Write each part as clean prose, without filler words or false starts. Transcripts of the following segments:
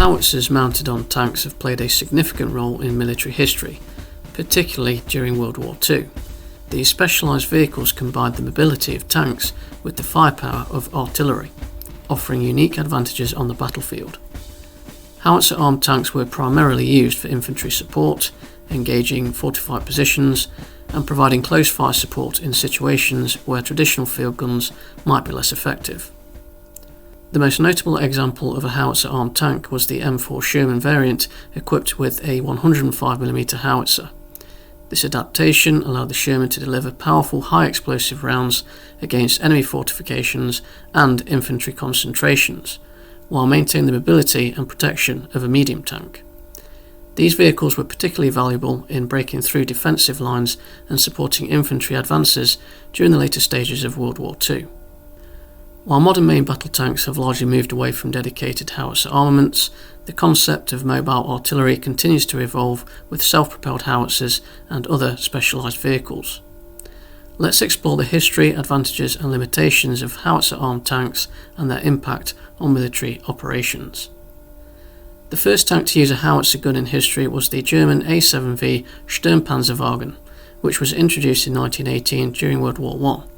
Howitzers mounted on tanks have played a significant role in military history, particularly during World War II. These specialised vehicles combined the mobility of tanks with the firepower of artillery, offering unique advantages on the battlefield. Howitzer-armed tanks were primarily used for infantry support, engaging fortified positions, and providing close fire support in situations where traditional field guns might be less effective. The most notable example of a howitzer-armed tank was the M4 Sherman variant equipped with a 105mm howitzer. This adaptation allowed the Sherman to deliver powerful high-explosive rounds against enemy fortifications and infantry concentrations, while maintaining the mobility and protection of a medium tank. These vehicles were particularly valuable in breaking through defensive lines and supporting infantry advances during the later stages of World War II. While modern main battle tanks have largely moved away from dedicated howitzer armaments, the concept of mobile artillery continues to evolve with self-propelled howitzers and other specialised vehicles. Let's explore the history, advantages and limitations of howitzer-armed tanks and their impact on military operations. The first tank to use a howitzer gun in history was the German A7V Sturmpanzerwagen, which was introduced in 1918 during World War I.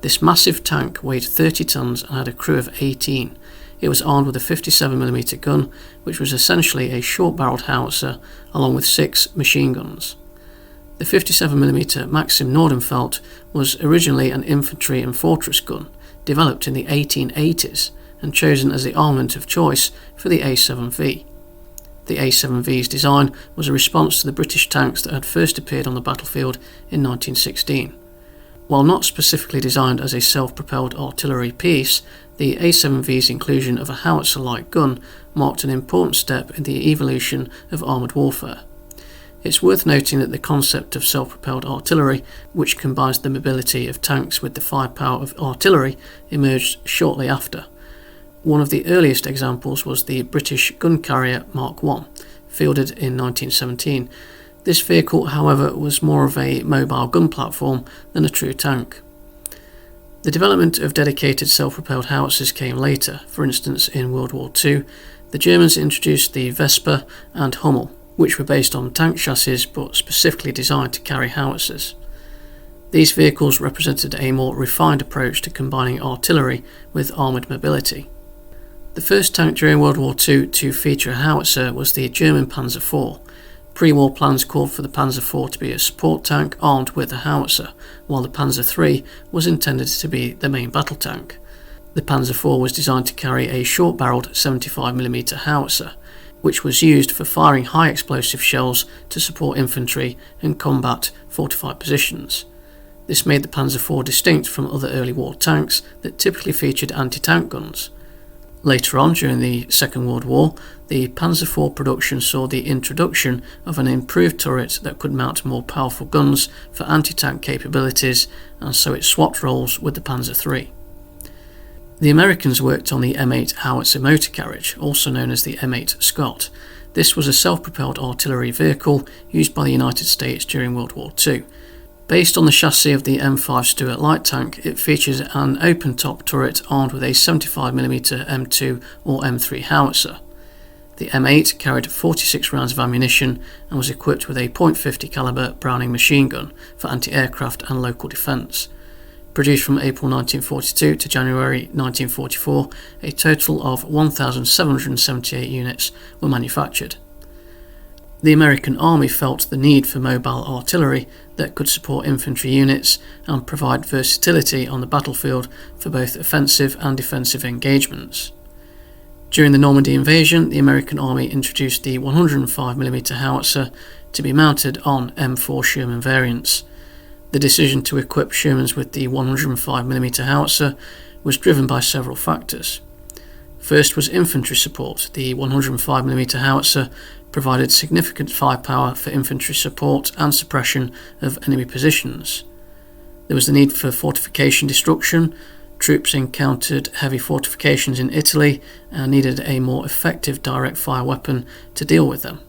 This massive tank weighed 30 tons and had a crew of 18. It was armed with a 57mm gun, which was essentially a short-barrelled howitzer, along with 6 machine guns. The 57mm maxim-nordenfelt was originally an infantry and fortress gun, developed in the 1880s and chosen as the armament of choice for the A7V. The A7V's design was a response to the British tanks that had first appeared on the battlefield in 1916. While not specifically designed as a self-propelled artillery piece, the A7V's inclusion of a howitzer-like gun marked an important step in the evolution of armoured warfare. It's worth noting that the concept of self-propelled artillery, which combines the mobility of tanks with the firepower of artillery, emerged shortly after. One of the earliest examples was the British gun carrier Mark I, fielded in 1917. This vehicle, however, was more of a mobile gun platform than a true tank. The development of dedicated self-propelled howitzers came later. For instance, in World War II, the Germans introduced the Vesper and Hummel, which were based on tank chassis but specifically designed to carry howitzers. These vehicles represented a more refined approach to combining artillery with armoured mobility. The first tank during World War II to feature a howitzer was the German Panzer IV. Pre-war plans called for the Panzer IV to be a support tank armed with a howitzer, while the Panzer III was intended to be the main battle tank. The Panzer IV was designed to carry a short-barrelled 75mm howitzer, which was used for firing high explosive shells to support infantry and combat fortified positions. This made the Panzer IV distinct from other early war tanks that typically featured anti-tank guns. Later on, during the Second World War, the Panzer IV production saw the introduction of an improved turret that could mount more powerful guns for anti-tank capabilities, and so it swapped roles with the Panzer III. The Americans worked on the M8 howitzer motor carriage, also known as the M8 Scott. This was a self-propelled artillery vehicle used by the United States during World War II. Based on the chassis of the M5 Stuart light tank, it features an open-top turret armed with a 75mm M2 or M3 howitzer. The M8 carried 46 rounds of ammunition and was equipped with a .50 caliber Browning machine gun for anti-aircraft and local defence. Produced from April 1942 to January 1944, a total of 1,778 units were manufactured. The American Army felt the need for mobile artillery that could support infantry units and provide versatility on the battlefield for both offensive and defensive engagements. During the Normandy invasion, the American Army introduced the 105mm howitzer to be mounted on M4 Sherman variants. The decision to equip Shermans with the 105mm howitzer was driven by several factors. First was infantry support. The 105mm howitzer provided significant firepower for infantry support and suppression of enemy positions. There was the need for fortification destruction. Troops encountered heavy fortifications in Italy and needed a more effective direct fire weapon to deal with them.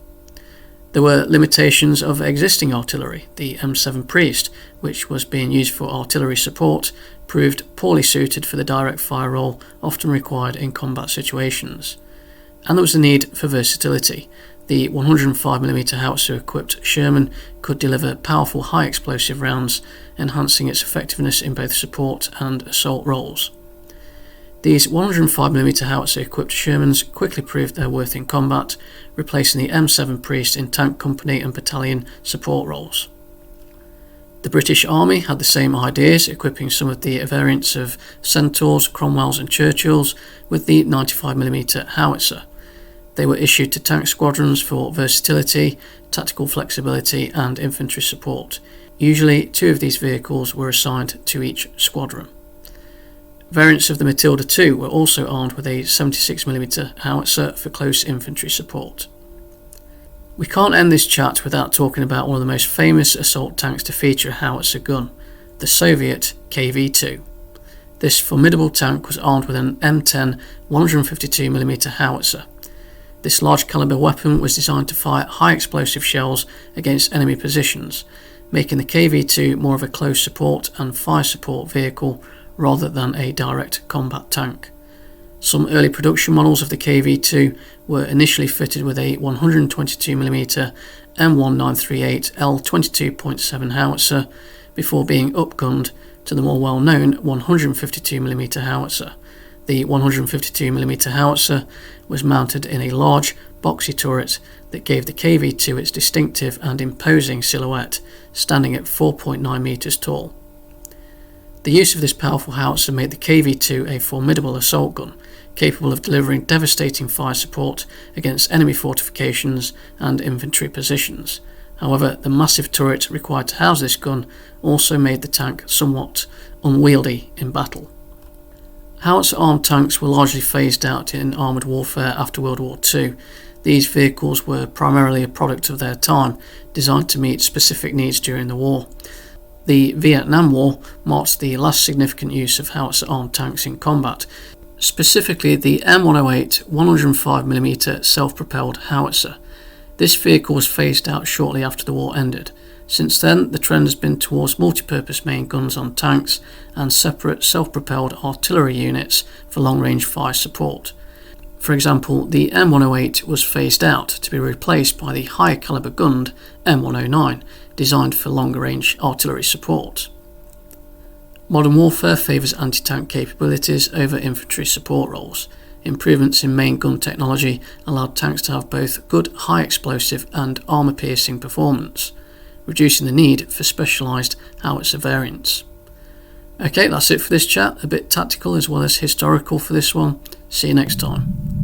There were limitations of existing artillery. The M7 Priest, which was being used for artillery support, proved poorly suited for the direct fire role often required in combat situations. And there was a need for versatility. The 105mm howitzer equipped Sherman could deliver powerful high explosive rounds, enhancing its effectiveness in both support and assault roles. These 105mm howitzer equipped Shermans quickly proved their worth in combat, replacing the M7 Priest in tank company and battalion support roles. The British Army had the same ideas, equipping some of the variants of Centaurs, Cromwells and Churchills with the 95mm howitzer. They were issued to tank squadrons for versatility, tactical flexibility and infantry support. Usually 2 of these vehicles were assigned to each squadron. Variants of the Matilda II were also armed with a 76mm howitzer for close infantry support. We can't end this chat without talking about one of the most famous assault tanks to feature a howitzer gun, the Soviet KV-2. This formidable tank was armed with an M10 152mm howitzer. This large caliber weapon was designed to fire high explosive shells against enemy positions, making the KV-2 more of a close support and fire support vehicle rather than a direct combat tank. Some early production models of the KV-2 were initially fitted with a 122mm M109 L22.7 howitzer before being upgunned to the more well-known 152mm howitzer. The 152mm howitzer was mounted in a large, boxy turret that gave the KV-2 its distinctive and imposing silhouette, standing at 4.9 metres tall. The use of this powerful howitzer made the KV-2 a formidable assault gun, capable of delivering devastating fire support against enemy fortifications and infantry positions. However, the massive turret required to house this gun also made the tank somewhat unwieldy in battle. Howitzer-armed tanks were largely phased out in armoured warfare after World War II. These vehicles were primarily a product of their time, designed to meet specific needs during the war. The Vietnam War marked the last significant use of howitzer-armed tanks in combat, specifically the M108 105mm self-propelled howitzer. This vehicle was phased out shortly after the war ended. Since then, the trend has been towards multi-purpose main guns on tanks and separate self-propelled artillery units for long-range fire support. For example, the M108 was phased out to be replaced by the higher caliber gunned M109, designed for longer-range artillery support. Modern warfare favours anti-tank capabilities over infantry support roles. Improvements in main gun technology allowed tanks to have both good high explosive and armour-piercing performance, reducing the need for specialised howitzer variants. Okay, that's it for this chat. A bit tactical as well as historical for this one. See you next time.